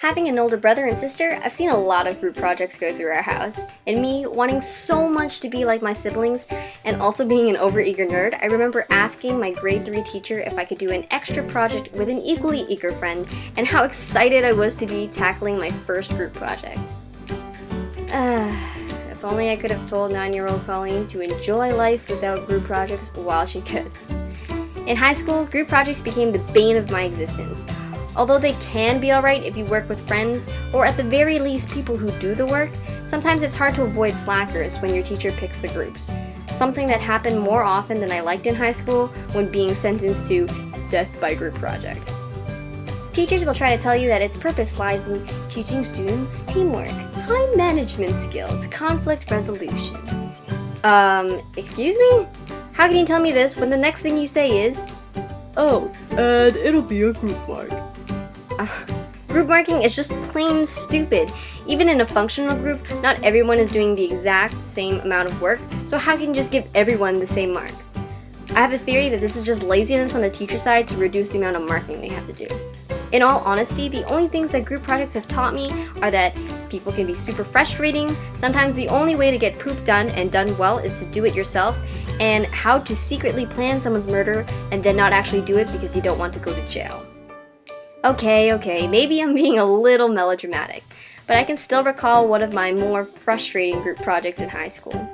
Having an older brother and sister, I've seen a lot of group projects go through our house. And me wanting so much to be like my siblings and also being an overeager nerd, I remember asking my grade 3 teacher if I could do an extra project with an equally eager friend and how excited I was to be tackling my first group project. If only I could have told 9-year-old Colleen to enjoy life without group projects while she could. In high school, group projects became the bane of my existence. Although they can be alright if you work with friends, or at the very least people who do the work, sometimes it's hard to avoid slackers when your teacher picks the groups. Something that happened more often than I liked in high school when being sentenced to death by group project. Teachers will try to tell you that its purpose lies in teaching students teamwork, time management skills, conflict resolution. Excuse me? How can you tell me this when the next thing you say is, "Oh, and it'll be a group mark." Group marking is just plain stupid. Even in a functional group, not everyone is doing the exact same amount of work, so how can you just give everyone the same mark? I have a theory that this is just laziness on the teacher side to reduce the amount of marking they have to do. In all honesty, the only things that group projects have taught me are that people can be super frustrating, sometimes the only way to get poop done and done well is to do it yourself, and how to secretly plan someone's murder and then not actually do it because you don't want to go to jail. Okay, maybe I'm being a little melodramatic, but I can still recall one of my more frustrating group projects in high school.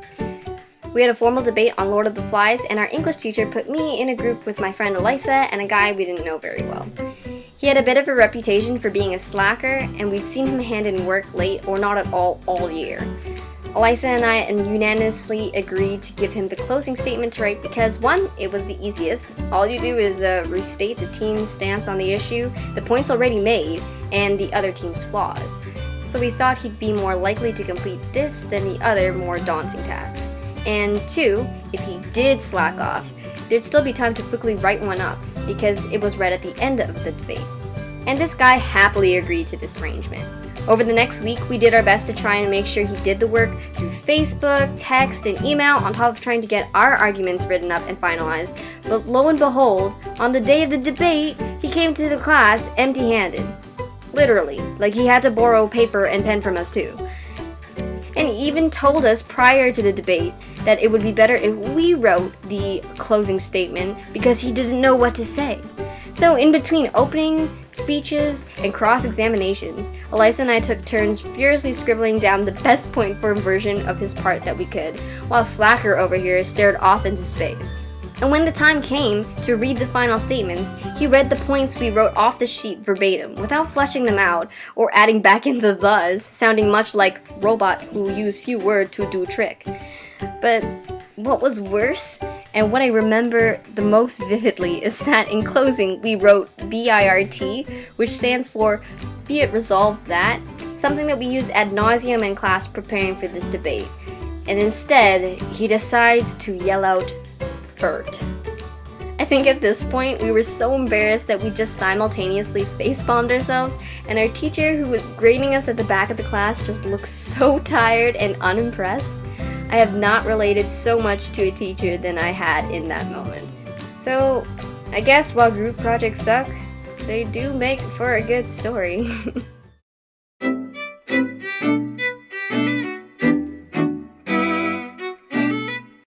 We had a formal debate on Lord of the Flies, and our English teacher put me in a group with my friend Elisa and a guy we didn't know very well. He had a bit of a reputation for being a slacker, and we'd seen him hand in work late or not at all year. Elisa and I unanimously agreed to give him the closing statement to write because, one, it was the easiest. All you do is restate the team's stance on the issue, the points already made, and the other team's flaws. So we thought he'd be more likely to complete this than the other more daunting tasks. And two, if he did slack off, there'd still be time to quickly write one up because it was read at the end of the debate. And this guy happily agreed to this arrangement. Over the next week, we did our best to try and make sure he did the work through Facebook, text, and email on top of trying to get our arguments written up and finalized. But lo and behold, on the day of the debate, he came to the class empty-handed. Literally, like he had to borrow paper and pen from us too. And he even told us prior to the debate that it would be better if we wrote the closing statement because he didn't know what to say. So in between opening speeches and cross-examinations, Elisa and I took turns furiously scribbling down the best point form version of his part that we could, while Slacker over here stared off into space. And when the time came to read the final statements, he read the points we wrote off the sheet verbatim, without fleshing them out or adding back in the thes, sounding much like robot who use few words to do trick. But what was worse, and what I remember the most vividly, is that in closing we wrote BIRT, which stands for Be It Resolved That, something that we used ad nauseum in class preparing for this debate. And instead, he decides to yell out, "BERT." I think at this point we were so embarrassed that we just simultaneously facepalmed ourselves, and our teacher, who was grading us at the back of the class, just looked so tired and unimpressed. I have not related so much to a teacher than I had in that moment. So, I guess while group projects suck, they do make for a good story.